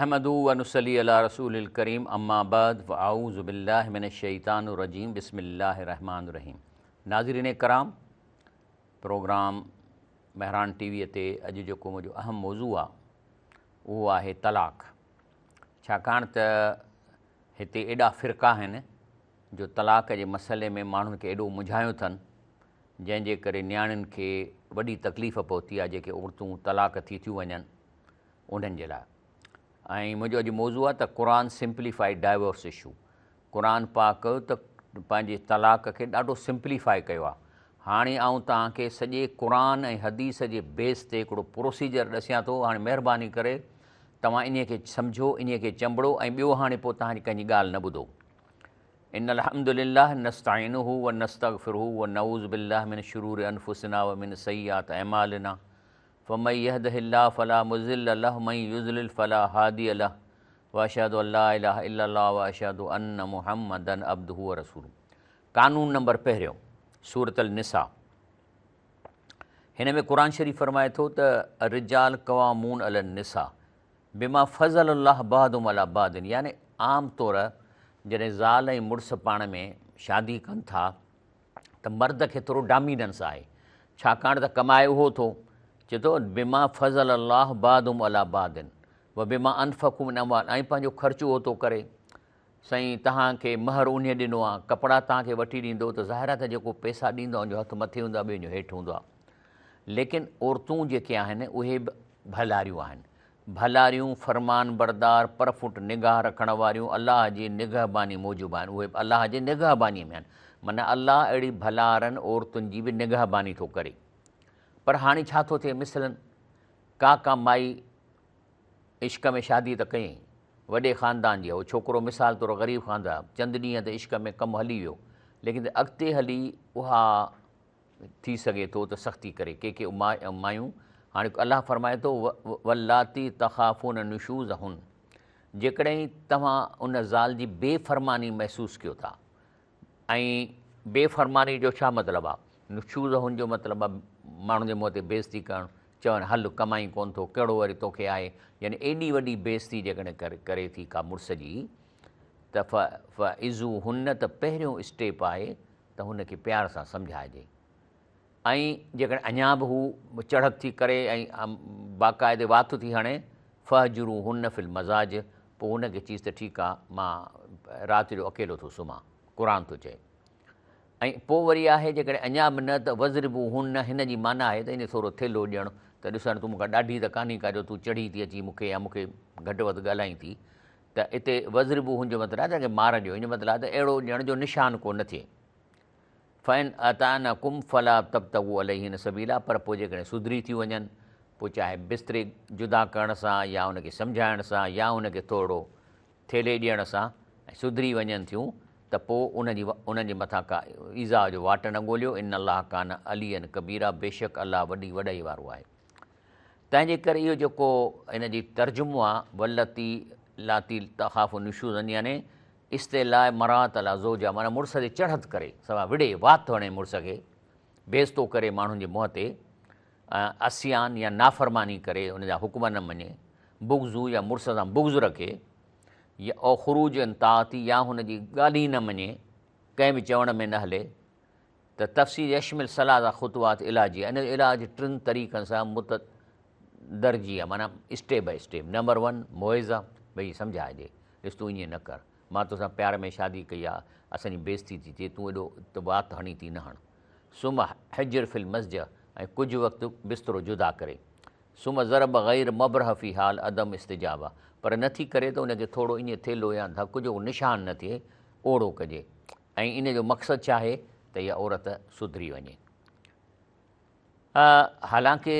नहमदु व नुसल्ली अला रसूलिल करीम अम्मा बाद व आऊज़ु बिल्लाहि मिनश्शैतानिर रजीम बिस्मिल्लाहिर रहमानिर रहीम। नाज़रीन कराम, प्रोग्राम महरान टीवीअ ते अॼु जेको मुंहिंजो अहम मौज़ू आहे उहो आहे तलाक़। छाकाणि त हिते एॾा फ़िरक़ा आहिनि जो तलाक़ जे मसइले में माण्हुनि खे एॾो मुंझायो अथनि, जंहिंजे करे नियाणियुनि खे वॾी तकलीफ़ पहुती आहे जेके औरतूं तलाक़ थी थियूं वञनि उन्हनि जे लाइ। ऐं मुंहिंजो अॼु मौज़ू आहे त Quran simplified divorce issue. Quran पाक त पंहिंजे तलाक़ खे ॾाढो सिंप्लीफाई कयो आहे। हाणे आउं तव्हांखे सॼे क़ुरान ऐं हदीस जे बेस ते हिकिड़ो प्रोसीजर ॾसियां थो। हाणे महिरबानी करे तव्हां इन्हीअ खे सम्झो, इन्हीअ खे चंबड़ो ऐं ॿियो हाणे पोइ तव्हांजी कंहिंजी ॻाल्हि न ॿुधो। इन्नल हम्दुलिल्लाह नस्तईनुहु व नस्तगफिरुहु व नऊज़ु बिल्लाहि मिन शुरूरि अनफुसिना व मिन सय्याति अमालिना फमन यहदिहिल्लाहु फला मुज़िल्ल लहु व मन युज़लिल फला हादिय लहु व अशहदु अल्ला इलाहा इल्लल्लाह व अशहदु अन्न मुहम्मदन अब्दुहु व रसूलुहु। कानून नंबर पहिरियों, सूरतल निसा। हिन में क़ुरान शरीफ़ फरमाए थो त रिजाल क़वामून अलन निसा बिमा फ़ज़लल्लाह बादुम अला बादिन, यानी आम तौर जॾहिं ज़ाल ऐं मुड़ुस पाण में शादी कनि था त मर्द खे थोरो डामीनेंस आहे। छाकाणि त कमाए उहो थो, चए थो बिमा फ़ज़लल्लाह बादुम अला बादिन व बिमा अनफ़क़ू मिन अमवाल, ऐं पंहिंजो ख़र्चु उहो थो करे। साईं तव्हांखे महर उन ॾिनो आहे, कपिड़ा तव्हांखे वठी ॾींदो त ज़ाहिर आहे त जेको पैसा ॾींदो उनजो हथु मथे हूंदो आहे, ॿिए जो हेठि हूंदो आहे। लेकिन औरतूं जेके आहिनि उहे बि भलारियूं आहिनि, भलारियूं फ़रमान बरदार परफुट निगाह रखण वारियूं अलाह जी निगहबानी मूजिबि आहिनि। उहे अलाह जे निगहबानीअ में आहिनि, माना अलाह अहिड़ी भलारनि औरतुनि जी बि निगहबानी थो करे। पर हाणे छा थो थिए, मिसलन का माई इश्क में शादी त कयईं, वॾे ख़ानदान जी आहे, उहो छोकिरो मिसाल तौरु ग़रीब ख़ानदान, चंद ॾींहं त इश्क में कमु हली वियो, लेकिन अॻिते हली उहा थी सघे थो त सख़्ती करे के मायूं। हाणे अलाह फरमाए थो वल्लाती तख़ाफ़ून नुशूज़हुन, जेकॾहिं तव्हां उन ज़ाल जी बेफ़रमानी महसूसु कयो था। ऐं बेफ़रमानी जो छा मतिलबु आहे? नुशूज़हुन जो मतिलबु आहे माण्हुनि जे मुंहं ते बेइज़ती करणु, चवनि हल कमाई कोन थो, कहिड़ो वरी तोखे आहे। यानी एॾी वॾी बेइज़ती जेकॾहिं करे थी का मुड़ुस जी, त फ़इज़ू हुन त पहिरियों स्टेप आहे त हुनखे प्यार सां सम्झाइजे। ऐं जेकॾहिं अञा बि हू चढ़त थी करे ऐं बाक़ाइदे वात थी हणे, फ़हजुरू हुन फिल मज़ाज, पोइ हुनखे चीज़ त ठीकु आहे मां राति जो अकेलो थो सुम्हां, क़ुरान थो चए। ऐं पोइ वरी आहे जेकॾहिं अञा बि न त वज़रिबू हुन, हिन जी माना आहे त इन थोरो थेलो ॾियणु, त ॾिसण तूं मूंखां ॾाढी त कान्हे का जो तूं चढ़ी थी अची मूंखे या मूंखे घटि वधि ॻाल्हाई थी। त हिते वज़रिबू हुन जो मतिलबु आहे त मार ॾियो, इन जो मतिलबु आहे त अहिड़ो ॾियण जो निशान को न थिए। फ़ैन अताना कुम फला तब तगू अलैहिन सबीला, पर पोइ जेकॾहिं सुधरी थी वञनि, पोइ चाहे बिस्तरे जुदा करण सां या उनखे सम्झाइण सां या उनखे थोरो थेले ॾियण सां ऐं सुधरी वञनि थियूं, त पोइ उन्हनि जे मथां का ईज़ा जो वाट न ॻोल्हियो। इन अलाह कान अलियन कबीरा, बेशक अलाह वॾी वॾाई वारो आहे। तंहिंजे करे इहो जेको इन जी तर्जुमो आहे वल्लती लाती तख़ाफ़ु नुशूज़न, यानी इस्तेला मरात अला ज़ोजा, माना मुड़ुस ते चढ़त करे सवा विड़े वात हणे मुड़ुस खे, बेइज़तो करे माण्हुनि जे मुंहं ते, असियान या नाफ़रमानी करे, उनजा हुक्म न मञे, बुग़्ज़ू या मुड़ुस सां बुग़्ज़ रखे, या ओ ख़ुरूज ताती, या हुनजी ॻाल्हि ई न मञे, कंहिं बि चवण में न हले। त तफ़सील यशमिल सलाह ख़ुतवात इलाजी, इन जो इलाज टिनि तरीक़नि सां मुतदर्जी आहे, माना स्टेप बाय स्टेप। नंबर 1 मुइज़ा, भई सम्झाइजे, ॾिस तूं ईअं न कर, मां तोसां प्यार में शादी कई आहे, असांजी बेइज़ती थी थिए, तूं एॾो त वात हणी थी न हण। सुम हिजर फिल मस्ज, ऐं कुझु वक़्तु बिस्तरो जुदा करे। सुम ज़रब ग़ैर मबरह फ़ी हाल अदम इस्तिजाबा, पर नथी करे त उनखे थोरो ईअं थेलो या धक जो निशान न थिए, ओड़ो कजे। ऐं इन जो मक़सदु छा आहे त इहा औरत सुधरी वञे। हालांकि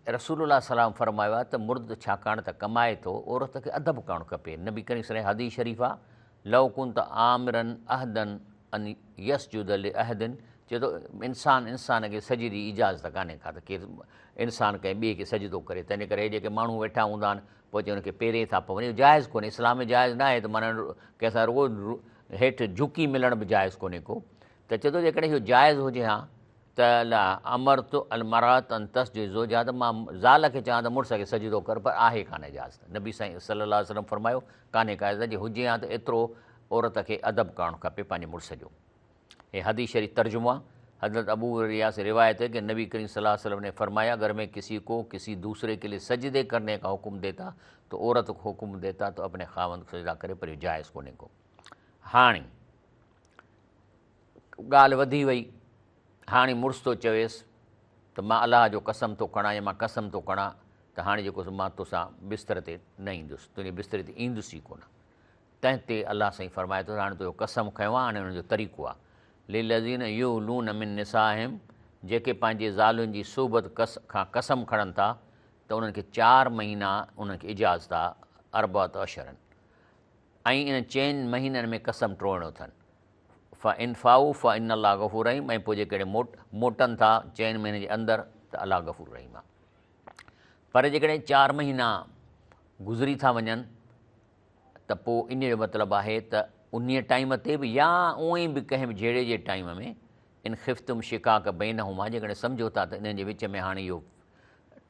रसूलुल्लाह सलाम फरमायो आहे त मुर्द छाकाणि त कमाए थो, औरत खे अदब करणु खपे। नबी करीम सल्लल्लाहु अलैहि हदीस शरीफ़ आहे, लव कुंत आमिरन अहदन अन यसजुद लिअहदिन, चए थो इंसान खे सजदी इजाज़त कान्हे का त केरु इंसान कंहिं ॿिए खे सजदो करे। तंहिंजे करे जेके माण्हू वेठा हूंदा आहिनि पोइ चए हुनखे पेरे था पवनि, इहो जाइज़ कोन्हे, इस्लाम में जाइज़ न आहे। त माना कंहिंसां रुॻो हेठि झुकी मिलण बि जाइज़ कोन्हे को। त चए थो जेकॾहिं इहो जाइज़ हुजे हा त ला अमरतु अलमरात अन तस्जुद ज़ौजा, त मां ज़ाल खे चवां त मुड़ुस खे सजदो कर, पर आहे कान इजाज़त। नबी साईं सल्लल्लाहु अलैहि वसल्लम फरमायो कान्हे का इजाज़त, जे हुजे हा त एतिरो औरत खे अदब करणु खपे पंहिंजे मुड़ुस जो। हे हदीस शरीफ़ तर्जुमो आहे। हज़रत अबू हुरैरा से रिवायत है कि नबी करीम सल्लल्लाहु अलैहि वसल्लम ने फरमाया, अगर मैं किसी को किसी दूसरे के लिए सजदे करने का हुक्म देता तो औरत को हुक्म देता तो अपने खावंद को सजदा करे, पर इहो जाइज़ कोन्हे को। हाणे ॻाल्हि वधी वई, हाणे मुड़ुस थो चवेसि त मां अलाह जो कसम थो खणां या मां कसम थो खणां त हाणे जेको मां तोसां बिस्तर ते न ईंदुसि, तुंहिंजे बिस्तर ते ईंदुसि ई कोन। तंहिं ते अलाह साईं फरमाए थो हाणे तुंहिंजो कसम खयों आहे, हाणे हुनजो तरीक़ो आहे लिलज़ीन युलून मिन निसाहिम, जेके पंहिंजे ज़ालुनि जी सोबत खां कसम खणनि था त उन्हनि खे 4 महीना उन्हनि खे इजाज़त आहे, अरबअत अशरन, ऐं इन 4 महीननि में कसम टोड़णो अथनि। फ़ इनफ़ाऊ फ़ इन अलाह गफ़ूर रहीम, ऐं पोइ जेकॾहिं मोटनि था 4 महीने जे अंदरि त अलाह गफ़ूर रहीम आहे। पर जेकॾहिं 4 महीना गुज़री था वञनि त पोइ इन जो मतिलबु आहे त उन टाइम ते बि या उअं ई बि कंहिं बि जहिड़े जे टाइम में इन ख़िफ़्तुम शिकाक बैनहुमा, जेकॾहिं सम्झो था त इन्हनि जे विच में हाणे इहो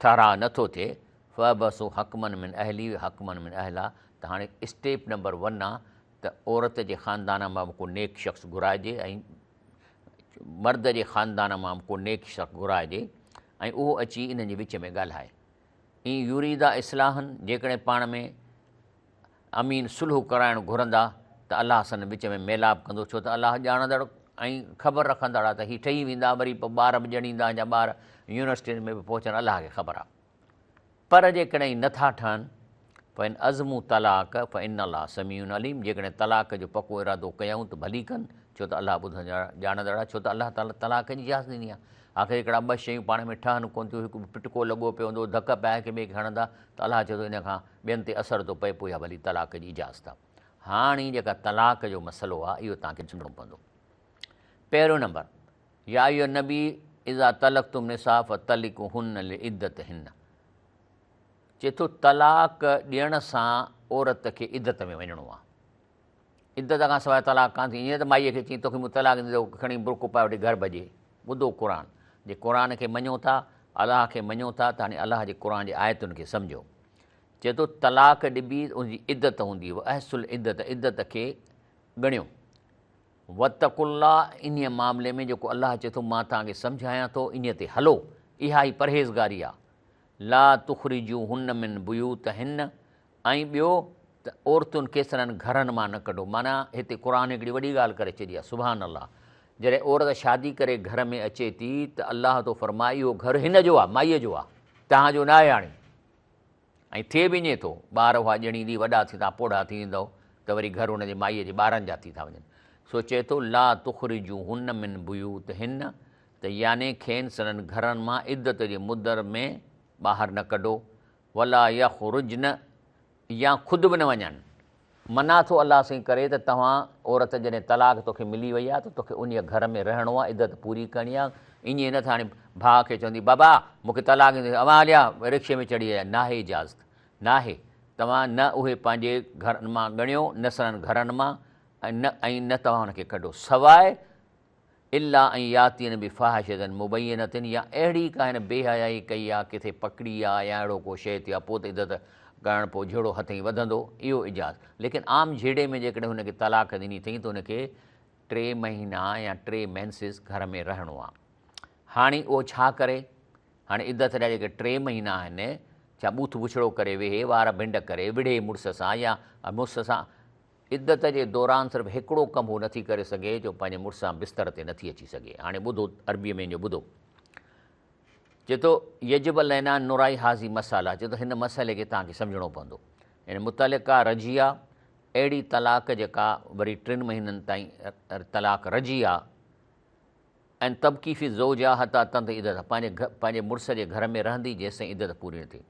ठाराह नथो थिए, फ़बसु हक़मन मिन अहली हक़मन मिन अहला, त हाणे स्टेप नंबर 1 आहे त औरत जे ख़ानदान मां को नेक शख़्स घुराइजे ऐं मर्द जे ख़ानदान मां को नेक शख़्स घुराइजे ऐं उहो अची इन्हनि जे विच में ॻाल्हाए। ईअं यूरीदा इस्लाहनि, जेकॾहिं पाण में अमीन सुलह कराइणु घुरंदा त अलाह सन विच में मेलाप कंदो, छो त अलाह ॼाणंदड़ ऐं ख़बर रखंदड़ आहे त हीअ ठही वेंदा, वरी पोइ ॿार बि ॼणींदा या ॿार यूनिवर्सिटी में बि पहुचनि, अलाह खे ख़बर आहे। पर जेकॾहिं नथा ठहनि फ़इन अज़मू तलाक फ़इन अलाह समीउन अलीम, जेकॾहिं तलाक जो पको इरादो कयूं त भली कनि, छो त अलाह ॿुधण ॼाणंदड़ आहे, छो त अलाह ताला तलाक जी इजाज़त ॾिनी आहे। आख़िर हिकिड़ा 2 शयूं पाण में ठहनि कोन थियूं, हिकु पिटको लॻो पियो हूंदो, धक पाए खे ॿिए खे हणंदा त अलाह चए थो इन खां ॿियनि ते असरु थो पए, पोइ इहा भली तलाक जी इजाज़त आहे। हाणे जेका तलाक जो मसइलो आहे इहो तव्हांखे सम्झणो पवंदो। पहिरियों नंबर, या इहो नबी इज़ा तलक़्तुम निसा फ़तलिक़ुहुन्न लिइद्दत हिन, चए थो तलाक ॾियण सां औरत खे इद्दत में वञिणो आहे। इद्दत खां सवाइ तलाक कान थी। ईअं त माईअ खे चई तोखे मूं तलाक ॾींदो, खणी बुरको पाए वठी घर भॼे। ॿुधो क़ुर, जे क़ुर खे मञो था, अलाह खे मञो था, त हाणे अलाह जे क़ुर जे आयतुनि खे सम्झो। चए थो तलाक ॾिबी उनजी इद्दत हूंदी, अहसुल इद्दत, इद्दत खे ॻणियो। वतकुल्ला, इन मामले में जेको अलाह चए थो मां तव्हांखे सम्झायां थो, इन ते हलो, इहा ई परहेज़गारी आहे। ला तुख़रिजू हुन मिन बुयूत हिन, ऐं ॿियो त औरतुनि केसरनि घरनि मां न कढो। माना हिते क़ुर हिकिड़ी वॾी ॻाल्हि करे छॾी आहे, सुभान अल्लाह। जॾहिं औरत शादी करे घर में अचे थी त अलाह थो फरमाए इहो घर हिन जो आहे, माईअ जो आहे, तव्हांजो न आहे। हाणे ऐं थिए बि ईअं थो, ॿार हुआ ॼणींदी, वॾा थी तव्हां पोढ़ा थी वेंदव त वरी घर हुनजे माईअ जे ॿारनि जा थी था वञनि। सो चए थो ला तुख़रिजू हुन मिन बुयूत हिन, त याने खेनि सननि घरनि मां इद्दत जे मुदर में ॿाहिरि न कढो। वला यख़रुजन, या ख़ुदि बि न वञनि। मना थो अलाह साईं करे त तव्हां औरत जॾहिं तलाक तोखे मिली वई आहे त तोखे उन घर में रहणो आहे, इद्दत पूरी करणी आहे। ईअं न त हाणे भाउ खे चवंदी बाबा मूंखे तलाक ॾींदो, अवां हलिया रिक्शे में चढ़ी आया, नाहे इजाज़त, नाहे। तव्हां न उहे पंहिंजे घरनि मां ॻणियो, न सननि घरनि मां, ऐं न तव्हां हुनखे कढो, सवाइ इला ऐं यातीअ बि फ़ाहिशतन मुबैयनतिन, या अहिड़ी का हिन बेहयाई कई आहे, किथे पकड़ी आहे या अहिड़ो को शइ थी आहे, पोइ त इद्दत करणु पोइ झेड़ो हथई वधंदो, इहो इजाज़त। लेकिन आम झेड़े में जेकॾहिं हुनखे तलाक ॾिनी अथई त हुनखे 3 महीना या 3 मेंसिस घर में रहणो आहे। हाणे उहो छा करे, हाणे इद्दत जा जेके 3 महीना आहिनि, छा बूथ बुछड़ो करे वेहे, वार भिंड करे विढ़े मुड़ुस सां या मुड़ुस सां, इद्दत जे दौरान सिर्फ़ु हिकिड़ो कमु हू नथी करे सघे जो पंहिंजे मुड़ुस सां बिस्तर ते नथी अची सघे। हाणे ॿुधो, अरबीअ में जो ॿुधो, चए थो यजिब लैना नुराई हाज़ी मसाला, चए थो हिन मसइले खे तव्हांखे सम्झणो पवंदो। हिन मुतलिका रजिया, अहिड़ी तलाक जेका वरी 3 महीननि ताईं तलाक रजी आहे, ऐं तबकीफ़ी ज़ौजा हता तंद इद्दत, पंहिंजे मुड़ुस जे घर में रहंदी जेसिताईं इद्दत पूरी न थी।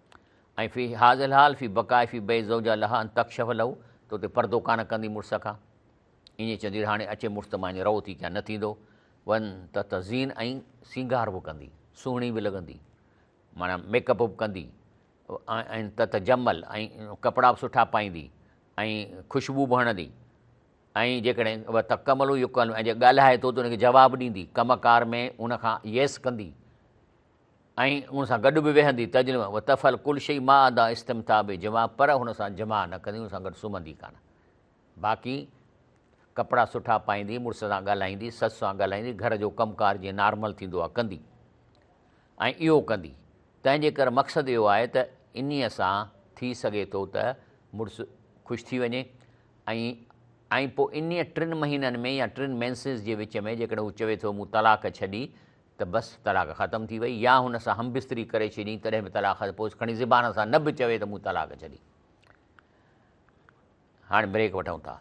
ऐं फ़ी हाज़िल हाल फ़ी बक़ाइफ़ी बे ज़ौजा लहा अन तकशफ़ लहू, त उते पर्दो कान कंदी मुड़ुस खां, ईअं चवंदी हाणे अचे मुड़ुस त मां रहो थी, क्या न थींदो। वन त तज़ीन, ऐं सींगार बि कंदी, सुहिणी बि लॻंदी, माना मेकअप बि कंदी, ऐं त जमल, ऐं कपिड़ा बि सुठा पाईंदी, ऐं ख़ुशबू बि हणंदी। ऐं जेकॾहिं उहा तकमलु युकल ऐं जे ॻाल्हाए थो त उनखे जवाबु ॾींदी, कमकार में उनखां येस कंदी ऐं उन सां गॾु बि वेहंदी तजलिम उहा तफ़ल कुल शइ मां अदा इस्तिमता बि जमा, पर हुन सां जमा न कंदी, हुन सां गॾु सुम्हंदी कान। बाक़ी कपिड़ा सुठा पाईंदी, मुड़ुस सां ॻाल्हाईंदी, ससु सां ॻाल्हाईंदी, घर जो कमुकारु जीअं नॉर्मल थींदो आहे कंदी ऐं इहो कंदी। तंहिंजे करे मक़सदु इहो आहे त इन्हीअ सां थी सघे थो त मुड़ुसु ख़ुशि थी वञे ऐं पोइ इन्हीअ 3 महीननि में या 3 मेंसिस जे विच में जेकॾहिं हू चवे थो मूं तलाक छॾी त बसि तलाक ख़तमु थी वई, या हुन सां हमबिस्तरी करे छॾी तॾहिं बि तलाक, पोइ खणी ज़बान सां न बि चवे त मूं तलाक छॾी। हाणे ब्रेक वठूं था।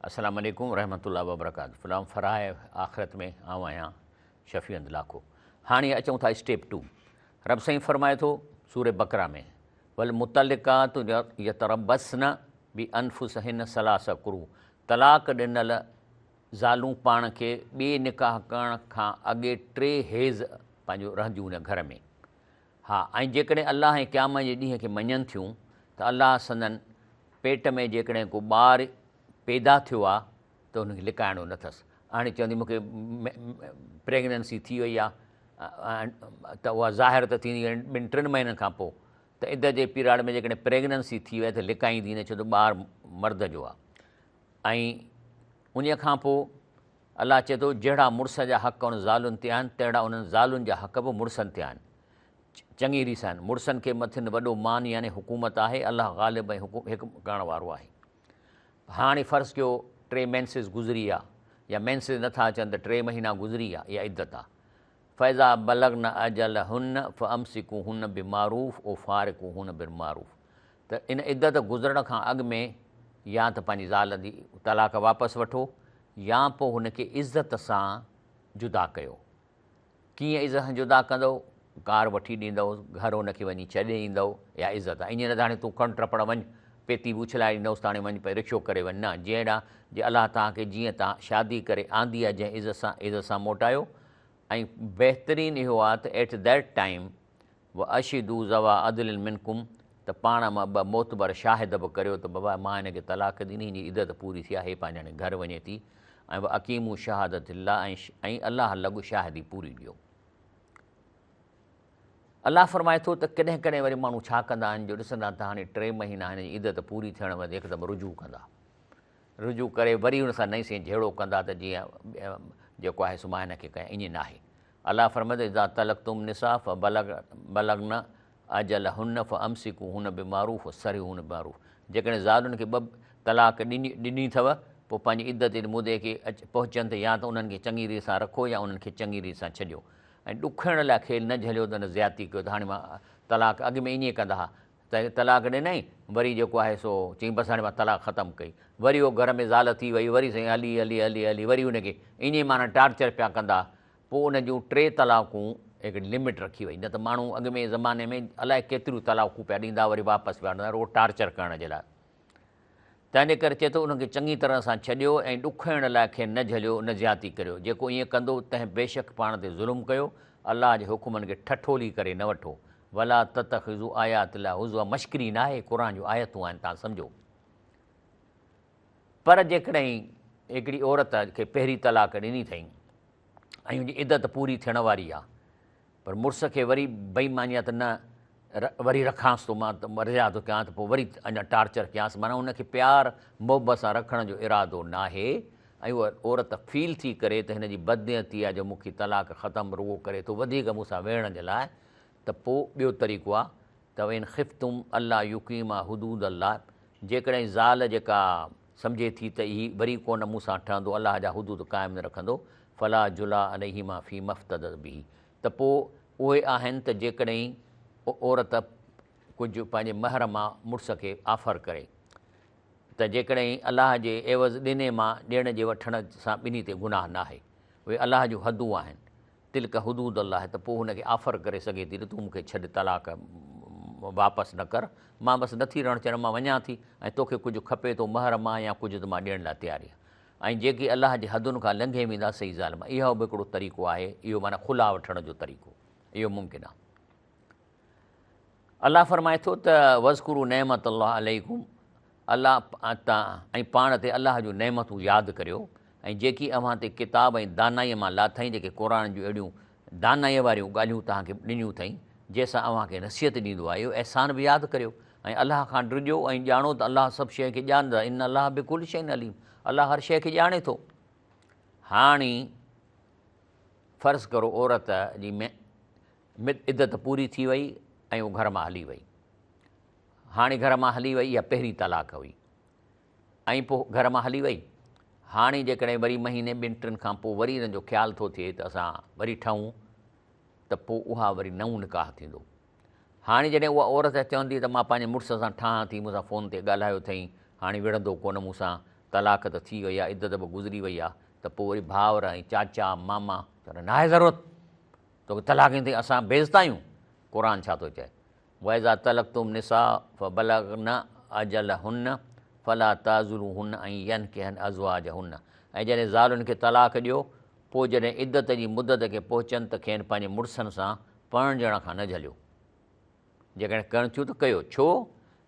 अस्सलाम वालेकुम रहमतुल्लाहि व बरकातहू। फ़िल्म फ़राह आख़िरत में आऊं आहियां शफ़ीअंद लाखो। हाणे अचूं था स्टेप 2। रब साईं फरमाए थो सूरे बकरा में, वल मुतल्लिकात यतरबस्न बि अनफुसहिन सलासा कुरू, तलाक ॾिनल ज़ालूं पाण खे ॿिए निकाह करण खां अॻे 3 हेज़ पंहिंजो रहंदियूं उन घर में। हा, ऐं जेकॾहिं अलाह ऐं क़यामत जे ॾींहं खे मञनि थियूं त अलाह संदन पेट में जेकॾहिं को ॿारु पैदा थियो आहे त हुनखे लिकाइणो न अथसि। हाणे चवंदी मूंखे प्रेगनेंसी थी वई आहे त उहा ज़ाहिर त थींदी 2-3 महीननि खां पोइ, त इदत जे पीरियड में जेकॾहिं प्रेगनेंसी थी वई त लिकाईंदी न, छो त ॿारु मर्द जो आहे। ऐं उन खां पोइ अलाह चए थो जहिड़ा मुड़ुस जा हक़ उन ज़ालुनि ते आहिनि तहिड़ा उन्हनि ज़ालुनि जा हक़ बि मुड़ुसनि ते आहिनि। चङी रीस आहिनि। मुड़ुसनि खे मथे वॾो मान यानी हुकूमत आहे। अलाह ग़ालिब ऐं हिकु करण वारो आहे। हाणे फ़र्ज़ु कयो 3 मेंसिस गुज़री आहे या मेंसिस नथा अचनि त 3 महीना गुज़री आहे, इहा इदत आहे। फ़ैज़ा बलगन अजल हुन फ़अमसिकू हुन बिमारूफ़ ओ फ़ारिकू हुन बिमारूफ़, त इन इदत गुज़रण खां अॻु में या त पंहिंजी ज़ाल जी तलाक वापसि वठो या पोइ हुनखे इज़त सां जुदा कयो। कीअं इज़त सां जुदा कंदव? कार वठी ॾींदव, घर हुनखे वञी छॾे ईंदव, या इज़त आहे। ईअं न त हाणे तूं खण टपड़ वञु, पेती बि उछलाए ॾींदुसि त हाणे वञी पे रिक्शो करे वञु, न। जहिड़ा जे अलाह तव्हांखे जीअं तव्हां शादी करे आंदी आहे जंहिं इज़त सां मोटायो। ऐं बहितरीनु इहो आहे त एट दैट टाइम व अशिदू ज़वा अदलिन मिनकुम, त पाण मां 2 मोतबर शाहिद बि करियो त बाबा मां हिनखे तलाक ॾिनी, हिनजी इदत पूरी थी आहे, हे पंहिंजे हाणे घर वञे थी। ऐं अकीमू शहादत अल्लाह, ऐं अलाह लॻु शाहिदी पूरी ॾियो। अलाह फरमाए थो त कॾहिं कॾहिं वरी माण्हू छा कंदा आहिनि, जो ॾिसंदा त हाणे 3 महीना हिन जी इदत पूरी थियण में हिकदमि रुजू कंदा, रुजू करे वरी हुन सां नई सां झेड़ो कंदा त जीअं जेको आहे सो मां हिनखे कयां। ईअं न आहे। अलाह फरमाए थो इज़ा तलक़्तुम निसा बलगन अजल हुन फ़अमसिकू हुन बिमारूफ़ सरियू हुन बिमारूफ़, जेकॾहिं ज़ालुनि खे 2 तलाक ॾिनी अथव पोइ पंहिंजी इदत जे मुदे खे पहुचनि त या त उन्हनि खे चङी रीति सां रखो या उन्हनि खे चङी रीति सां छॾियो। ऐं ॾुखण लाइ खेल न झलियो त न ज़्यादती कयो त हाणे मां तलाक अॻु में ईअं कंदा हुआ त तलाक ॾिनई, वरी जेको आहे सो चई बसि हाणे मां तलाक ख़तमु कई, वरी उहो घर में ज़ाल थी वई, वरी साईं हली हली हली हली वरी हुनखे ईअं माना टार्चर पिया कंदा। पोइ उन जूं 3 तलाक़ूं हिकिड़ी लिमिट रखी वई, न त माण्हू अॻु में ज़माने में अलाए केतिरियूं तलाक़ूं पिया ॾींदा, वरी वापसि पिया ॾींदा, रुगो टार्चर करण जे लाइ। तंहिंजे करे चए थो उनखे चङी तरह सां छॾियो ऐं ॾुखाइण लाइ खे न झलियो, न ज़्यादती करियो। जेको ईअं कंदो तंहिं बेशक पाण ते ज़ुल्म कयो। अलाह जे हुकुमनि खे ठठोली करे न वठो। वला ततख़िज़ू आयात ला हुज़वा, मश्करी न आहे, क़ुर जूं आयतूं आहिनि, तव्हां सम्झो। पर जेकॾहिं हिकिड़ी औरत खे पहिरीं तलाक ॾिनी अथई ऐं हुनजी इदत पूरी थियण वारी आहे, पर मुड़ुस खे वरी बेईमानी आहे त न वरी रखांसि थो, मां त मरिया थो कयां, त पोइ वरी अञा टार्चर कयांसि, माना हुनखे प्यार मोहबत सां रखण जो इरादो न आहे। ऐं उहा औरत फील थी करे त हिन जी बदनियती आहे जो मूंखे तलाक ख़तमु रुगो करे थो वधीक मूंसां वेहण जे लाइ, त पोइ ॿियो तरीक़ो आहे त इन ख़िफ़्तुम अल्लाह युकीमा हुदूद अल्लाह, जेकॾहिं ज़ाल जेका सम्झे थी त ही वरी कोन मूंसां ठहंदो, अलाह जा हुदूद क़ाइमु न रखंदो, फला जुला अलैहिमा फ़ी मफ़्तदत बिही, त पोइ उहे आहिनि त जेकॾहिं औरत कुझु पंहिंजे महर मां मुड़ुस खे ऑफर करे त जेकॾहिं अलाह जे एवज़ ॾिने मां ॾियण जे वठण सां ॿिन्ही ते गुनाह न आहे। उहे अलाह जूं हदूं आहिनि, तिलक हुदूद अलाह। त पोइ हुनखे ऑफर करे सघे थी त तूं मूंखे छॾु, तलाक वापसि न कर, मां बसि नथी रहणु चाहियां, मां वञा थी ऐं तोखे कुझु खपे थो महर मां या कुझु त मां ॾियण लाइ तयारु आहियां। ऐं जेके अलाह जे हदुनि खां लंघे वेंदा सही ज़ालिम, इहो बि हिकिड़ो तरीक़ो आहे। इहो माना खुला वठण जो तरीक़ो, इहो मुमकिन आहे। अलाह फरमाए थो त वज़कुरू नेमत अलाह अलैकुम, अलाह ऐं पाण ते अलाह जूं नेमतूं यादि करियो, ऐं जेकी अव्हां ते किताब ऐं दानाईअ मां लाथईं, जेके क़ुर जूं अहिड़ियूं दानाईअ वारियूं ॻाल्हियूं तव्हांखे ॾिनियूं अथई, जंहिंसां अव्हांखे नसीहत ॾींदो आहे, इहो अहसान बि यादि करियो। ऐं अलाह खां डिॼो ऐं ॼाणो त अलाह सभु शइ खे ॼाणंदा। इन अलाह बिकुल शइ न अलीम, अलाह हर शइ खे ॼाणे थो। हाणे फ़र्ज़ु करो औरत जी इद्दत पूरी थी वई ऐं उहा घर मां हली वई। हाणे घर मां हली वई, इहा पहिरीं तलाक हुई, ऐं पोइ घर मां हली वई। हाणे जेकॾहिं वरी महीने 2-3 खां पोइ वरी हिन जो ख़्यालु थो थिए त असां वरी ठहूं, त पोइ उहा वरी नओं निकाह थींदो। हाणे जॾहिं उहा औरत चवंदी त मां पंहिंजे मुड़ुस सां ठहां थी, मूंसां फ़ोन ते ॻाल्हायो अथई, हाणे विढ़ंदो कोन मूंसां, तलाक त थी वई आहे, इद्दत बि गुज़री वई आहे, त पोइ वरी भाउर ऐं चाचा मामा चवंदा न आहे ज़रूरत तोखे तलाक ईंदी, असां बेइज़्ज़त आहियूं। क़ुर छा थो चए, वइज़ा तलक़्तुम निसा फबलग़न अजलहुन्न फला ताज़ुलूहुन्न ऐं यनकिहन अज़वाजहुन्न। ऐं जॾहिं ज़ालुनि खे तलाक ॾियो, पोइ जॾहिं इद्दत जी मुदत खे पहुचनि त खेनि पंहिंजे मुड़ुसनि सां पढ़णु खां न झलियो। जेकॾहिं करणु थियूं त कयो, छो?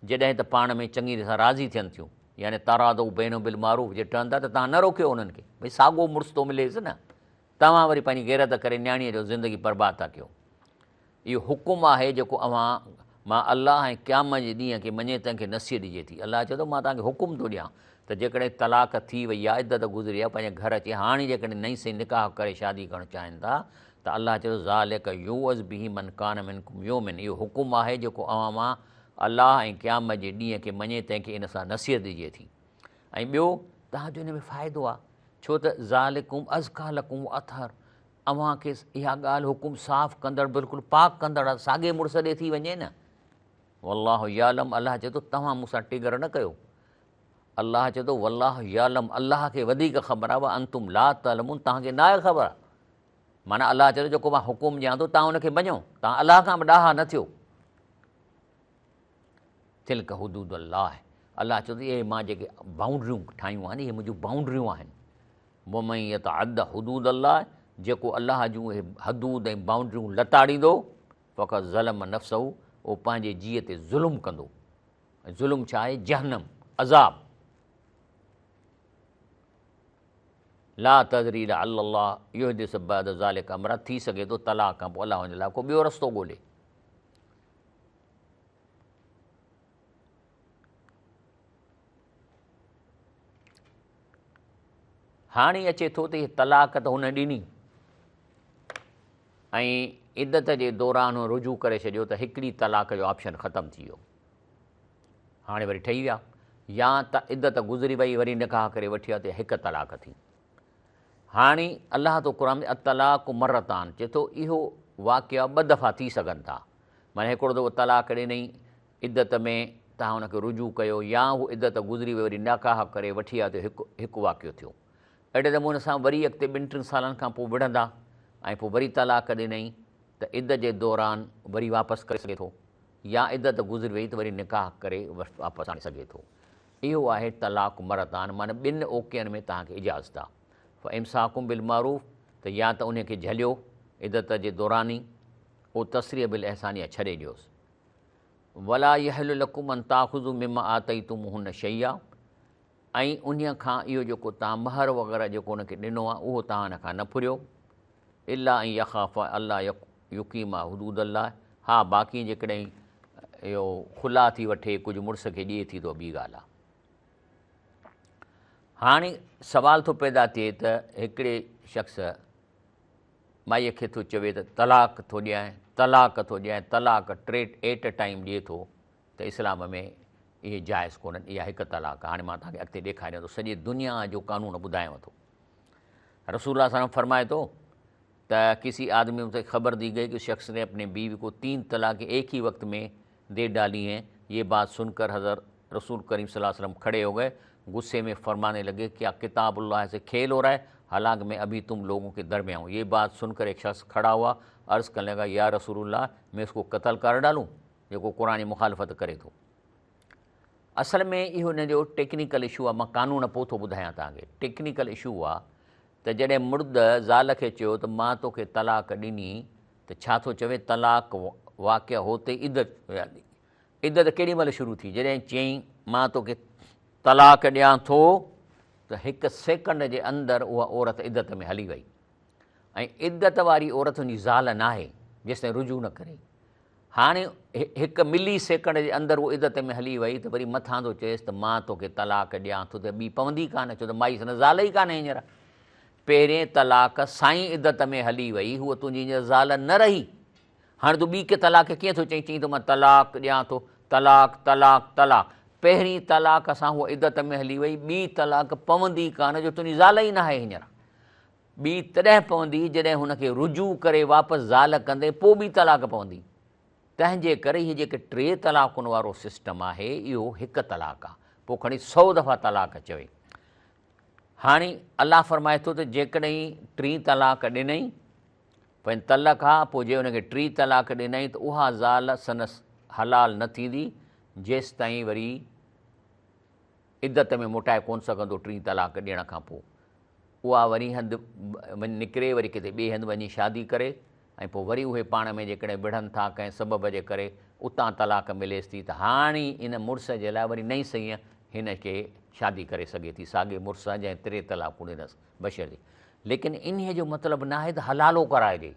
जॾहिं त पाण में चङी तरह सां राज़ी थियनि थियूं, यानी तारादो बैनो बिल मारूफ़ जे ठहंदा, त तव्हां न रोकियो उन्हनि खे, भई साॻियो मुड़ुसु थो मिलेसि न, तव्हां वरी पंहिंजी गैरत करे न्याणीअ जो ज़िंदगी बर्बादु था कयो। इहो हुकुम आहे जेको अव्हां मां अलाह ऐं क़यामत जे ॾींहं खे मञे तंहिंखे नसीहत ॾिजे थी। अलाह चए थो मां तव्हांखे हुकुम थो ॾियां त जेकॾहिं तलाक थी वई आहे, इद्दत गुज़री आहे, पंहिंजे घर अचे, हाणे जेकॾहिं नई सही निकाह करे शादी करणु चाहिनि था, त अलाह चए थो ज़ालिक यूअज़ बिही मन कान मिनकुम योमिन, इहो हुकुम आहे जेको अव्हां मां अलाह ऐं क़यामत जे ॾींहं खे मञे तंहिंखे इन सां नसीहत ॾिजे थी। ऐं ॿियो तव्हांजो हिन में फ़ाइदो आहे, छो त ज़ालिकुम अज़का लकुम अथर, अव्हांखे इहा ॻाल्हि हुकुम साफ़ कंदड़, बिल्कुलु पाक कंदड़ आहे, साॻे मुड़ुस ॾे थी वञे न। वल्लाहु यालम, अलाह चए थो तव्हां मूंसां टिगर न कयो। अलाह चए थो वल्लाहु यालम, अलाह खे वधीक ख़बर आहे, अंतुम ला तअलमून, तव्हांखे न आहे ख़बर। माना अलाह चए थो जेको मां हुकुम ॾियां थो तव्हां उनखे मञो, तव्हां अलाह खां बि ॾाहा न थियो। तिलक हुदूद अलाह, अलाह चए थो इहे मां जेके बाउंड्रियूं ठाहियूं आहिनि, इहे मुंहिंजूं बाउंड्रियूं आहिनि। वमन यतअद्द हुदूद अलाह, जेको अलाह जूं इहे हदूद ऐं बाउंड्रियूं लताड़ींदो, फ़क़त ज़लम नफ़्सहू, उहो पंहिंजे जीअ ते ज़ुल्म कंदो। ऐं ज़ुल्म छा आहे? जहन्नम, अज़ाब। ला तदरी अल्लाह युहदिस बअद ज़ालिक अमरा, थी सघे थो तलाक खां पोइ अलाह हुन लाइ को ॿियो रस्तो ॻोल्हे। हाणे अचे थो त इहे तलाक त हुन ॾिनी ऐं इद्दत जे दौरान रुजू करे छॾियो, त हिकिड़ी तलाक जो ऑप्शन ख़तमु थी वियो। हाणे वरी ठही विया, या त इद्दत गुज़री वई वरी निकाह करे वठी विया, त हिकु तलाक थी। हाणे अलाह तो क़ुर में अतलाक मरतान चए थो, इहो वाक़िया 2 दफ़ा थी सघनि था। माना हिकिड़ो दफ़ो तलाक ॾिनई, इद्दत में तव्हां हुनखे रुजू कयो, या उहो इद्दत गुज़री वई वरी निकाह करे वठी विया, त हिकु वाक़ियो थियो। अहिड़े नमूने सां वरी अॻिते 2-3 सालनि खां पोइ विढ़ंदा ऐं पोइ वरी तलाक ॾिनई, त इद्दत जे दौरान वरी वापसि करे सघे थो, या इद्दत गुज़री वई त वरी निकाह करे वापसि आणे सघे थो। इहो आहे तलाक मरतान, माना 2 ओकियनि में तव्हांखे इजाज़त आहे। इम्साकुम बिल मारूफ़, त या त उनखे झलियो इद्दत जे दौरान ई, उहो तसरीह बिल अहसानिया छॾे ॾियोसि। वला यहिलु लकुम अन ताख़ुज़ू मिम्मा आतईतुमूहुन्न शैया, ऐं उन खां इहो जेको तव्हां महर वग़ैरह जेको उनखे ॾिनो आहे, उहो तव्हां हिन खां न फुरियो। इला ऐं यख़ाफ़ अल्लाह युक़ीमा हुदूद अल्लाह, हा बाक़ी जेकॾहिं इहो खुला थी वठे, कुझु मुड़ुस खे ॾिए थी, त ॿी ॻाल्हि आहे। हाणे सवाल थो पैदा थिए त हिकिड़े शख़्स माईअ खे थो चवे त तलाक थो ॾियां, तलाक थो ॾियां, तलाक 3 एट टाइम ॾिए थो, त इस्लाम में इहे जाइज़ कोन्हनि, इहा हिकु तलाक। हाणे मां तव्हांखे अॻिते ॾेखारियां थो, सॼी दुनिया जो कानून ॿुधायांव थो। रसूल सल्लल्लाहु अलैहि वसल्लम फरमाए थो त किसी आदमी से खबर दी गई कि शख्स ने अपने बीवी को 3 तलाक़ें एक ही वक्त में दे डाली हैं। ये बात सुनकर हज़रत रसूल करीम सल्लल्लाहु अलैहि वसल्लम खड़े हो गए, गुस्से में फरमाने लगे क्या किताबुल्लाह से खेल हो रहा है, हालांकि मैं अभी तुम लोगों के दरमियान हूँ। ये बात सुनकर एक शख्स खड़ा हुआ, अर्ज़ करने लगा या रसूलुल्लाह मैं उसको कत्ल कर डालूँ जेको कुरान मुखालफ़त करे थो। असल में इहो हिन जो टेक्निकल इशू आहे। मां कानून पोइ थो ॿुधायां तव्हांखे। टेक्निकल इशू आहे त जॾहिं मुर्द ज़ाल खे चयो त मां तोखे तलाक ॾिनी त छा थो चवे, तलाक वाक़िया होते इद्दत केॾी महिल शुरू थी, जॾहिं चयईं मां तोखे तलाक ॾियां थो त 1 सेकंड जे अंदरि उहा औरत इद्दत में हली वई। ऐं इद्दत वारी औरत हुनजी ज़ाल न आहे जेसिताईं रुजू न करे। हाणे 1 मिली सेकंड जे अंदरि उहो इद्दत में हली वई त वरी मथां थो चएसि त मां तोखे तलाक ॾियां थो, त ॿी पवंदी कान, छो त माई सन ज़ाल ई कान्हे हींअर। पहिरें तलाक साईं इद्दत में हली वई, हूअ तुंहिंजी हींअर ज़ाल न रही। हाणे तूं ॿी के तलाक कीअं थो चईं थो मां तलाक ॾियां थो, तलाक तलाक तलाक। पहिरीं तलाक सां उहा इद्दत में हली वई, ॿी तलाक पवंदी कान, जो तुंहिंजी ज़ाल ई न आहे हींअर। ॿी तॾहिं पवंदी जॾहिं हुनखे रुजू करे वापसि ज़ाल कंदे पोइ ॿी तलाक पवंदी। तंहिंजे करे हीअ जेके 3 तलाकुनि वारो सिस्टम आहे इहो 1 तलाक आहे, पोइ खणी 100 दफ़ा तलाक चवे। हाणे अलाह फरमाए थो त जेकॾहिं 3 तलाक ॾिनई पंहिंजे तलक खां पोइ जे हुनखे 3 तलाक ॾिनई त उहा ज़ाल संदसि हलाल न थींदी जेसि ताईं वरी इद्दत में मोटाए कोन सघंदो 3 तलाक ॾियण खां पोइ। उहा वरी हंधि निकिरे, वरी किथे ॿिए हंधि वञी शादी करे, ऐं पोइ वरी उहे पाण में जेकॾहिं विढ़नि था कंहिं सबब जे करे, उतां तलाक मिलेसि थी, त हाणे इन मुड़ुस जे लाइ वरी नई सईं हिन खे शादी करे सघे थी, साॻे मुड़ुस सां जंहिं 3 तलाकूं ॾिनसि बशर। लेकिन इन जो मतिलबु न आहे त हलालो कराइजे।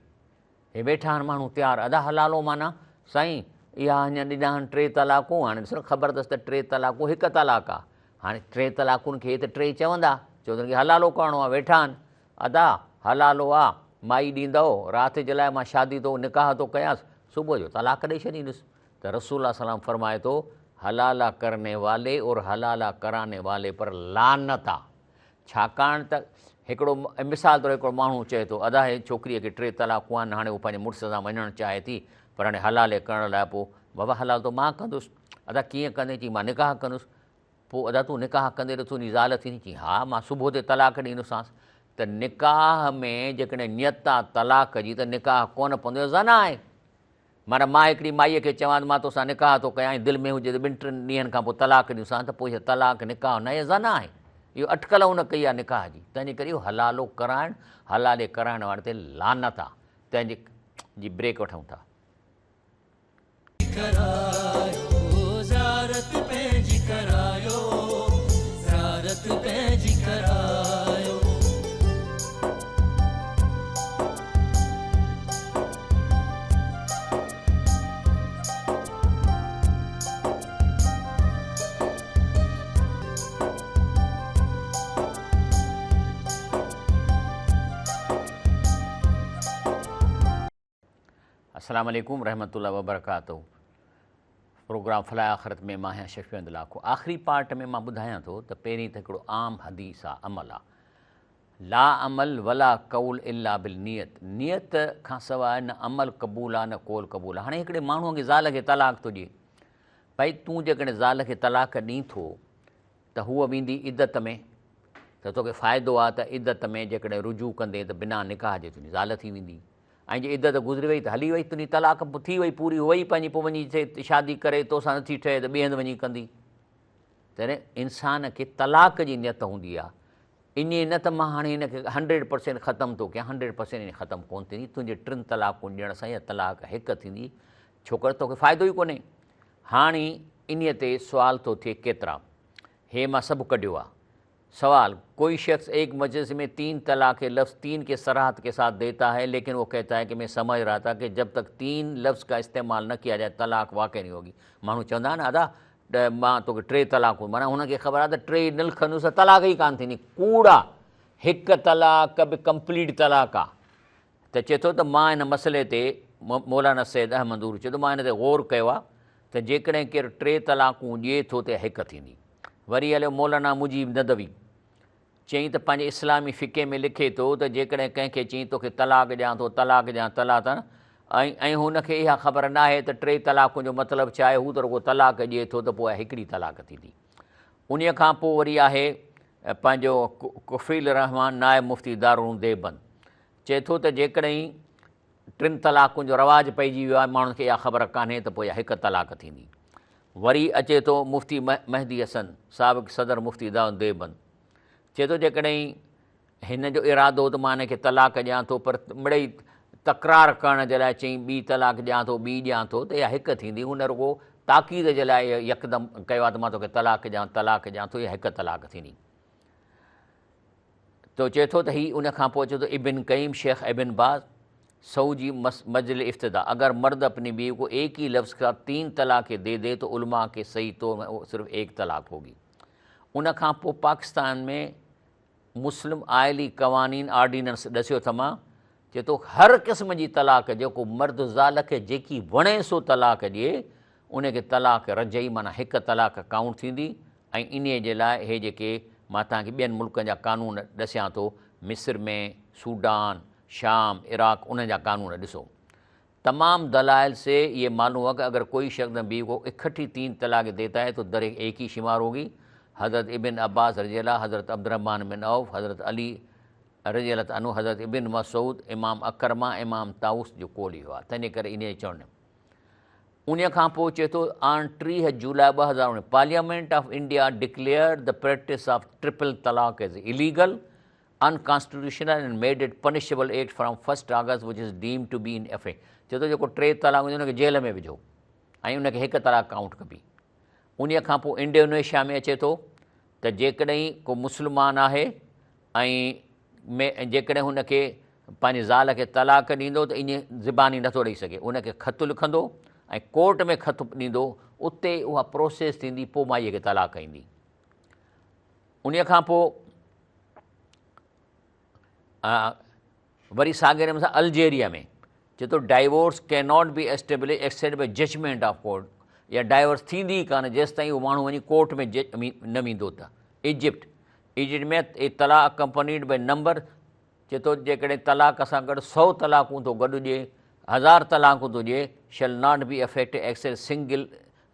हे वेठा आहिनि माण्हू तयारु, अदा हलालो माना साईं इहा अञा ॾिना आहिनि 3 तलाकूं, हाणे ॾिसो ख़बर अथसि त 3 तलाकूं 1 तलाक आहे। हाणे 3 तलाकुनि खे त 3 चवंदा, छो त हुनखे हलालो करिणो आहे। वेठा आहिनि अदा हलालो आहे, माई ॾींदव, राति जे लाइ मां शादी थो निकाह थो कयांसि, सुबुह जो तलाक ॾेई छॾींदुसि। त रसूल सलाम फरमाए थो हलाला करने वाले और हलाला कराने वाले पर लानत आहे। छाकाणि त हिकिड़ो मिसाल तौरु हिकिड़ो माण्हू चए थो अदा हे छोकिरीअ खे 3 तलाकूं आहिनि, हाणे उहो पंहिंजे मुड़ुस सां वञणु चाहे थी, पर हाणे हलाले करण लाइ पोइ बाबा हलाल त मां कंदुसि। अदा कीअं कंदे? चई मां निकाह कंदुसि। पोइ अदा तूं निकाह कंदे त तुंहिंजी ज़ाल थींदी? चई हा मां सुबुह ते तलाक ॾींदोसांसि। त निकाह में जेकॾहिं नियत आहे तलाक जी त निकाह कोन पवंदो, ज़ना आहे। माना मां हिकिड़ी माईअ खे चवां मां तोसां निकाह थो कयां, दिलि में हुजे त 2-3 ॾींहंनि खां पोइ तलाक ॾियूंसां, त पोइ इहा तलाक निकाह न, इहा ज़ना आहे। इहो अटकल हुन कई आहे निकाह जी। तंहिंजे करे इहो हलालो कराइणु, हलाले कराइण वारे ते लानत आहे। तंहिंजे जी ब्रेक वठूं था। अस्सलाम वालेकुम रहमतुल्लाहि व बरकातहू। प्रोग्राम फलाह आख़िरत में मां आहियां शफ़ीअत लाखो। आख़िरी पार्ट में मां ॿुधायां थो त पहिरीं त हिकिड़ो आम हदीस आहे, अमल आहे, ला अमल वला कौल इल्ला बिल नियत। नियत खां सवाइ न अमल क़बूल आहे न कौल क़बूल आहे। हाणे हिकिड़े माण्हूअ खे ज़ाल खे तलाक थो ॾिए, भई तूं जेकॾहिं ज़ाल खे तलाक ॾीं थो त हूअ वेंदी इद्दत में, त तोखे फ़ाइदो आहे त इद्दत में जेकॾहिं रुजू कंदे त बिना निकाह जे तुंहिंजी ज़ाल थी वेंदी। ऐं जे इद्दत गुज़री वई त हली वई, तुंहिंजी तलाक थी वई पूरी, वई पंहिंजी, पोइ वञी थिए शादी करे तोसां नथी ठहे त ॿिए हंधि वञी कंदी। तॾहिं इंसान खे तलाक जी नियत हूंदी आहे, इन न त मां हाणे हिन खे 100% ख़तमु थो कयां, 100% इन ख़तमु कोन थींदी। तुंहिंजे 3 तलाकूं ॾियण सां इहा तलाक 1 थींदी, छोकर तोखे फ़ाइदो ई कोन्हे। हाणे इन ते सुवाल थो थिए केतिरा, हे मां सभु कढियो आहे। सवाल, कोई शख्स एक मजलिस में 3 तलाक के लफ्ज़ 3 के सराहत के साथ देता है, लेकिन वो कहता है कि मैं समझ रहा था कि जब तक 3 लफ्ज़ का इस्तेमाल न किया जाए तलाक वाक़ई नहीं होगी। माण्हू चवंदा आहिनि अदा मां तोखे 3 तलाकूं, माना हुनखे ख़बर आहे त 3 न लिखंदुसि त तलाक ई कान थींदी। कूड़ आहे, 1 तलाक बि कंप्लीट तलाक आहे। त चए थो त मां हिन मसइले ते मौलाना सैयद अहमदूर चए थो मां हिन ते गौर कयो आहे त जेकॾहिं केरु 3 तलाकूं ॾिए थो त 1 थींदी। वरी हलियो मौलाना मुजीब नदवी, चई त पंहिंजे इस्लामी फ़िक़े में लिखे थो त जेकॾहिं कंहिंखे चई तोखे तलाक ॾियां थो, तलाक ॾियां, तलाक ऐं हुनखे इहा ख़बर न आहे त 3 तलाक़ुनि जो मतिलबु छा आहे, हू त रुॻो तलाक ॾिए थो त पोइ हिकिड़ी तलाक थींदी। उन खां पोइ वरी आहे पंहिंजो कुफ़ील रहमान नायब मुफ़्ती दारुल देवबंद चए थो त जेकॾहिं 3 तलाक़ुनि जो रवाजु पइजी वियो आहे, माण्हुनि खे इहा ख़बर कान्हे त पोइ इहा 1 तलाक थींदी। वरी अचे थो मुफ़्ती महदी हसन साबिक़ सदर मुफ़्ती दारुल देवबंद चए थो जेकॾहिं हिन जो इरादो त मां हिनखे तलाक ॾियां थो, पर मिड़ई तकरार करण जे लाइ चई 2 तलाक ॾियां थो, 2 ॾियां थो, त इहा 1 थींदी। हुन रुॻो ताक़ीद जे लाइ यकदमि कयो आहे त मां तोखे तलाक ॾियां थो, इहा 1 तलाक थींदी। तो चए थो त हीअ उन खां पोइ चए थो इब्न क़य्यिम शेख इब्न बाज़ सऊदी मजल इफ्तिदा, अगर मर्द अपनी बीवी को एक ही लफ्ज़ का 3 तलाक़ें दे दे तो उलमा के सही तौर में वो सिर्फ़ 1 तलाक होगी। उन खां पोइ पाकिस्तान में मुस्लिम आइली क़वानीन आर्डीनेंस ॾसियो थमा, चए थो हर क़िस्म जी तलाक जेको मर्द ज़ाल खे जेकी वणे सो तलाक ॾिए उनखे तलाक रजई माना 1 तलाक काउंट थींदी। ऐं इन जे लाइ इहे जेके मां तव्हांखे ॿियनि मुल्कनि जा कानून ॾसियां थो, मिस्र में, सूडान, शाम, इराक, उन जा कानून ॾिसो। तमाम दलाइल से ये मालूम हुआ कि अगर कोई शख्स बीवी को इकट्ठी 3 तलाक देता है तो दर एक ही शुमार होगी। हज़रत इब्न अब्बास रज़ी अल्लाह, हज़रत अब्दुर्रहमान बिन औफ, हज़रत अली रज़ी अल्लाह अनहु, हज़रत इब्न मसूद, इमाम अकरमा, इमाम ताउस जो कोली हुआ। तंहिंजे करे इन चवण उन खां पोइ चए थो on 3 July 2019 parliament of India declare the practice of triple तलाक as illegal, unconstitutional and made it punishable act from 1 August which is deem to be in effect. चए थो जेको 3 तलाक हुजे हुनखे जेल में विझो ऐं उनखे 1 तलाक काउंट कबी। उन खां पोइ इंडोनेशिया में अचे थो त जेकॾहिं को मुस्लमान आहे ऐं जेकॾहिं हुनखे पंहिंजे ज़ाल खे तलाक ॾींदो त ईअं ज़बानी नथो ॾेई सघे, उनखे ख़तु लिखंदो ऐं कोर्ट में ख़तु ॾींदो, उते उहा प्रोसेस थींदी, पोइ माईअ खे तलाक ईंदी। उन खां पोइ वरी साॻिए नमूने सां अल्जेरिया में चए थो divorce can not be establish except by judgment of court, या डाइवोर्स थींदी ई कान जेसि ताईं उहो माण्हू वञी कोर्ट में न वेंदो। त इजिप्ट में तलाक कंपनीड बाय नंबर, चए थो जेकॾहिं तलाक सां गॾु 100 तलाकूं थो गॾु ॾिए, 1000 तलाकूं थो ॾिए, shall not be affected except single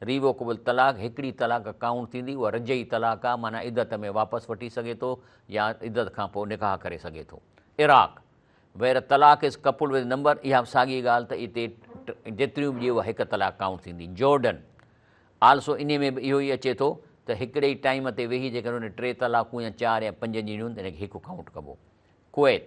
revocable तलाक, 1 तलाक काउंट थींदी, उहा रजई तलाक आहे, माना इद्दत में वापसि वठी सघे थो या इद्दत खां पोइ निकाह करे सघे थो। इराक वेर तलाक इज़ कपुल विद नंबर, इहा साॻी ॻाल्हि त हिते जेतिरियूं बि ॾिए उहा 1 तलाक काउंट थींदी। जॉर्डन आल्सो इन में बि इहो ई अचे थो त हिकिड़े ई टाइम ते वेही जेकर उन 3 तलाकूं या 4 या 5 ॾींदियूं त हिनखे 1 काउंट कबो। कुवैत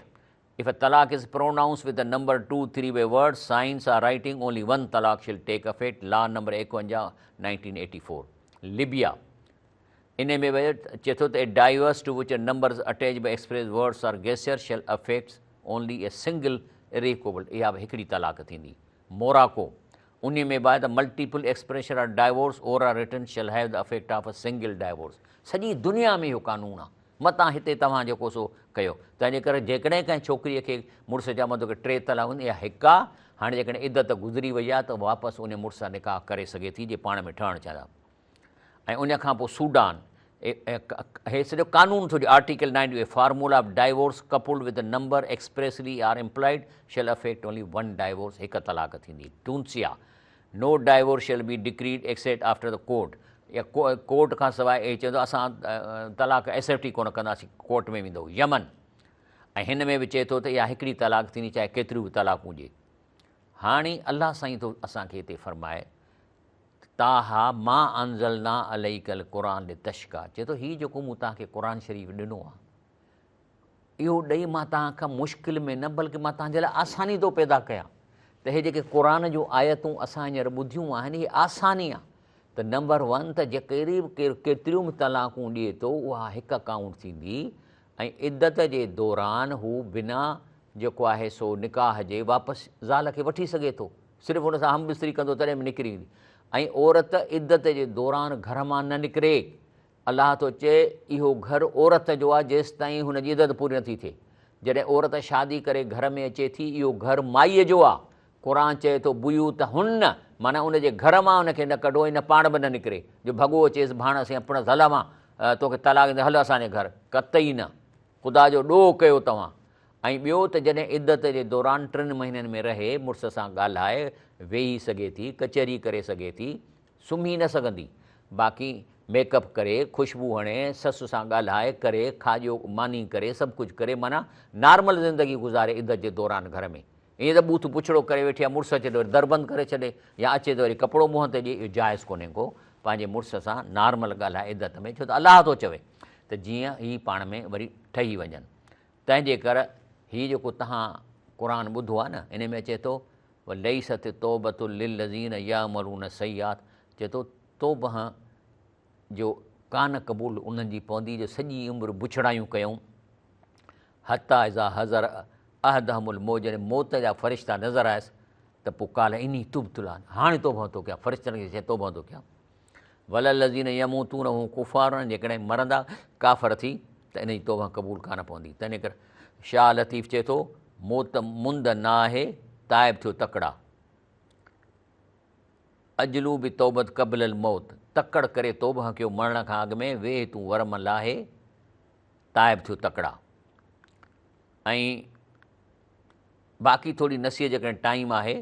इफ अ तलाक is pronounce with the number 2, 3 by word, signs or writing, only 1 तलाक shall take effect, law number 51 1984। Libya in में चए थो त divorce to which numbers attach by express words or gesture shall effects only a single irrevocable, इहा बि 1 तलाक थींदी। Morocco उन में बाद multiple expression of divorce oral or written shall have the effect of a single divorce. सॼी दुनिया में इहो कानून आहे, मतां हिते तव्हां जेको सो कयो। तंहिंजे करे जेकॾहिं कंहिं छोकिरीअ खे मुड़ुस चयो मां तोखे 3 तलाक हूंदी, इहा 1 आहे। हाणे जेकॾहिं इद्दत गुज़री वई आहे त वापसि उन मुड़ुस सां निकाह करे सघे थी जे पाण में ठहणु चाहिया। ऐं उन खां पोइ सूडान हे सॼो कानून थो article 90 formula of divorce coupled with number expressly or implied shall effect only 1 divorce, 1 तलाक थींदी। Tunisia no divorce shall be decreed except after the court, या कोर्ट खां सवाइ इहे चवंदो असां तलाक एक्सेप्ट ई कोन कंदासीं, कोर्ट में वेंदो। यमन ऐं हिन में बि चए थो त इहा 1 तलाक थींदी चाहे केतिरियूं बि तलाकूं हुजे। हाणे अलाह साईं थो असांखे हिते फरमाए ताहा मां अंज़लना अलैकल क़ुरान लितश्का, चए थो हीउ जेको मूं तव्हांखे क़ुरान शरीफ़ ॾिनो आहे इहो ॾेई मां तव्हांखां मुश्किल में न बल्कि मां तव्हांजे लाइ आसानी थो पैदा कयां। त हे जेके क़ुरान जूं आयतूं असां हींअर ॿुधियूं आहिनि इहे आसानी आहे। त नंबर 1 त जे केतिरियूं बि तलाकूं ॾिए थो उहा 1 काउंट थींदी ऐं इद्दत जे दौरान हू बिना जेको आहे सो निकाह जे वापसि ज़ाल खे वठी सघे थो, सिर्फ़ु हुन सां हम बिस्तरी कंदो तॾहिं बि निकिरी वेंदी। ऐं औरत इद्दत जे दौरान घर मां न निकिरे, अलाह थो चए इहो घर औरत जो आहे जेसि ताईं हुनजी इद्दत पूरी नथी थिए। जॾहिं औरत शादी करे घर में अचे थी इहो घर माईअ जो आहे। क़ुरान चए थो बुयूत हुन, माना उनजे घर मां उनखे न कढो ऐं न पाण बि न निकिरे जो भॻो अचेसि भाण असीं अपण हल मां तोखे तलाक ॾे हल असांजे घर, कतई न, ख़ुदा जो ॾोह कयो तव्हां। ऐं ॿियो त जॾहिं इद्दत जे दौरान 3 महीननि में रहे, मुड़ुस सां ॻाल्हाए, वेही सघे थी, कचहरी करे सघे थी, सुम्ही न सघंदी, बाक़ी मेकअप करे, ख़ुशबू हणे, ससु सां ॻाल्हाए करे, खाॼो मानी करे, सभु कुझु करे, माना नॉर्मल ज़िंदगी गुज़ारे इद्दत जे दौरान घर में। ईअं त बूथ पुछड़ो करे वेठी आहे, मुड़ुसु अचे त वरी दर बंदि करे छॾे, या अचे त वरी कपिड़ो मुंहं ते ॾिए, इहो जाइज़ कोन्हे को। पंहिंजे मुड़ुस सां नॉर्मल ॻाल्हाए इद्दत में, छो त अलाह थो चवे त जीअं ही पाण में वरी ठही वञनि। तंहिंजे करे हीउ जेको तव्हां क़ुर ॿुधो आहे न, इन में अचे थो लैसत तौबतुल लिल्लज़ीन यामलून सय्यात, चए थो तौबह जो कान क़बूल उन्हनि जी पवंदी जो सॼी उमिरि बुछड़ायूं कयूं, हता इज़ा हज़र अहदहुमुल मौत, जॾहिं मौत जा फ़रिश्ता नज़र आयसि त पोइ काल इनी तुबतुलान, हाणे तौबह थो कयां, फ़रिश्तनि खे चए तौबह थो कयां। वलल्लज़ीन यमूतून हू कुफ़ारन, जेकॾहिं मरंदा काफ़र थी त इन जी तौबह क़बूल कान पवंदी। तंहिं करे शाह लतीफ़ चए थो मौत मुंद न आहे, ताइब थियो तकड़ा, अजलू बि तौबत क़बल मौत, तकड़ करे तौबह कयो मरण खां अॻु में, वेह तूं वरम लाहे, ताइब थियो तकड़ा। ऐं बाक़ी थोरी नसीहत जेकॾहिं टाइम आहे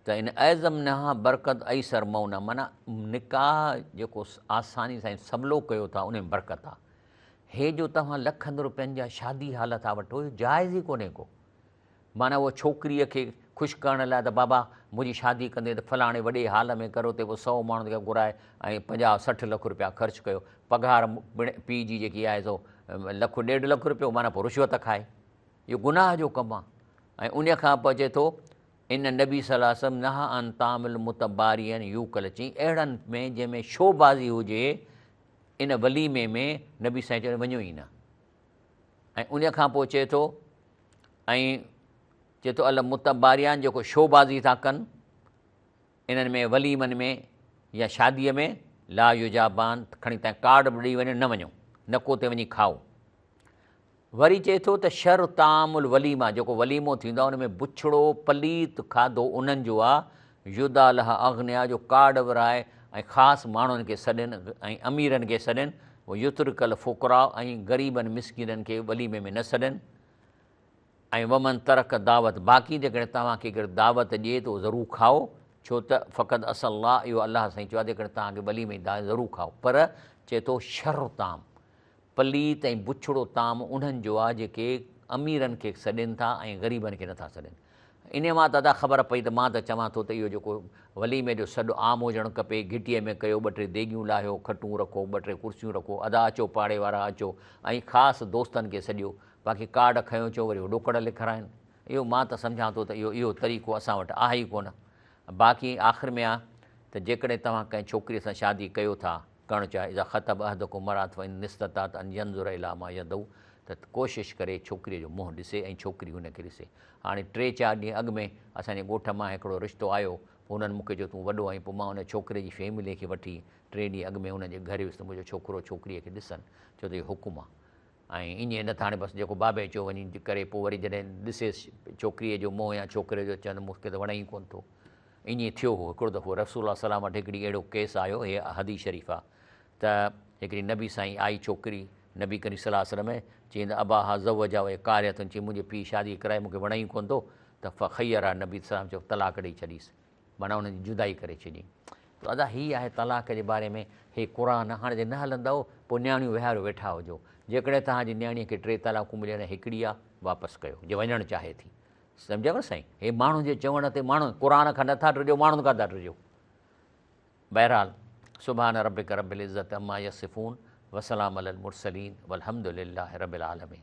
त इन ऐज़म नहा बरकत ऐसर मौना, माना निकाह जेको आसानी सां सवलो कयो था उन में बरकत आहे। हे जो तव्हां लखनि रुपयनि जा शादी हाल था वठो, इहो जाइज़ ई कोन्हे को। माना उहा छोकिरीअ खे ख़ुशि करण लाइ त बाबा मुंहिंजी शादी कंदे त फलाणे वॾे हाल में करो, ते पोइ 100 माण्हुनि खे घुराए ऐं 50-60 लख रुपया ख़र्चु कयो, पघार पीउ जी जेकी आहे सो 1-1.5 लख रुपयो, माना पोइ रिश्वत खाए, इहो गुनाह जो कमु आहे। ऐं उन खां पोइ अचे थो इन नबी सल्लल्लाहु अलैहि वसल्लम नहा अन तामिल मुतबारियन यूकल, चई अहिड़नि में जंहिंमें शोबाज़ी हुजे, इन वलीमे में नबी साईं चयो वञो ई न। ऐं उन खां पोइ चए थो अल मुतबारियान, जेको शोबाज़ी था कनि इन्हनि में वलीमनि में या शादीअ में, ला युजाबान, खणी तव्हां कार्ड बि ॾेई वञो, न वञो, न को ते वञी खाओ। वरी चए थो त शर तामुल वलीमा, जेको वलीमो थींदो आहे उन में बुछड़ो पलीत खाधो उन्हनि जो आहे, युदा लह अग्निया, जो कार्ड विराए ऐं ख़ासि माण्हुनि खे सॾनि ऐं अमीरनि खे सॾनि, उहो युतरकल फ़ुकरा, ऐं ग़रीबनि मिसकिननि खे वलीमे में न सॾनि। ऐं वमन तरक दावत, बाक़ी जेकॾहिं तव्हांखे केरु दावत ॾिए त उहो ज़रूरु खाओ, छो त फ़क़त असल्ला, इहो अलाह साईं चयो आहे जेकॾहिं तव्हांखे वलीमे ज़रूरु खाओ। पर चए थो शर ताम, पलीत ऐं बुछड़ो ताम उन्हनि जो आहे जेके अमीरनि खे सॾनि था ऐं ग़रीबनि खे नथा सॾनि। इन मां दादा ख़बर पई त मां त चवां थो त इहो जेको वलीमे जो सॾु आम हुजणु खपे, घिटीअ में कयो, 2-3 देगियूं लाहियो, खटूं रखो, 2-3 कुर्सियूं रखो, अदा अचो पाड़े वारा अचो, ऐं ख़ासि दोस्तनि खे सॼो, बाक़ी कार्ड खयो अचो वरी ॾोकड़ लिखाराइनि, इहो मां त सम्झां थो त इहो तरीक़ो असां वटि आहे ई कोन। बाक़ी आख़िर में आहे त जेकॾहिं तव्हां कंहिं छोकिरीअ सां शादी कयो था, करणु चाहे इज़ा ख़तब अहदकुम मरात व इन निस्ततात अन यंज़ुर इला मा यदऊ, त कोशिशि करे छोकिरीअ जो मुंहुं ॾिसे ऐं छोकिरी हुनखे ॾिसे। हाणे 3-4 ॾींहं अॻु में असांजे ॻोठ मां हिकिड़ो रिश्तो आयो, हुननि मूंखे जो तूं वॾो आहीं, पोइ मां हुन छोकिरे जी फैमिलीअ खे वठी 3 ॾींहं अॻु में हुनजे घर वियुसि त मुंहिंजो छोकिरो छोकिरीअ खे ॾिसनि, छो त इहो हुकुम आहे। ऐं ईअं न त हाणे बसि जेको बाबे चयो वञी करे, पोइ वरी जॾहिं ॾिसेसि छोकिरीअ जो मुंहुं या छोकिरे जो, चवंदो मूंखे त वणे ई कोन्ह थो। ईअं थियो हो हिकिड़ो दफ़ो रसूल सलाम वटि हिकिड़ी अहिड़ो केस आयो, हे हदीस शरीफ़ आहे त हिकिड़ी नबी साईं आई छोकिरी नबी करीम सल्लल्लाहु अलैहि वसल्लम में, चईं त अबा हा ज़वजा वे कार्यतुनि, चई मुंहिंजे पीउ शादी कराए मूंखे वणे ई कोन्ह थो, त ख़ैर आहे नबी सलाम चयो तलाक ॾेई छॾीसि, माना हुनजी जुदाई करे छॾी। त अदा हीअ आहे तलाक जे बारे में हे क़ुर। हाणे जे न हलंदव पोइ नियाणियूं विहारो वेठा हुजो, जेकॾहिं तव्हांजी नियाणीअ खे 3 तलाकूं मिलियन, हिकिड़ी आहे वापसि कयो जे वञणु चाहे थी, सम्झव साईं। हे माण्हू जे चवण ते माण्हू क़ुर खां नथा डिॼो, माण्हुनि खां था डिॼो। बहरहाल सुभान रब्बिक रब्बिल इज़्ज़ति अम्मा यसिफ़ून वसलाम अलल मुरसलीन वल्हम्दुलिल्लाहि रब्बिल आलमीन।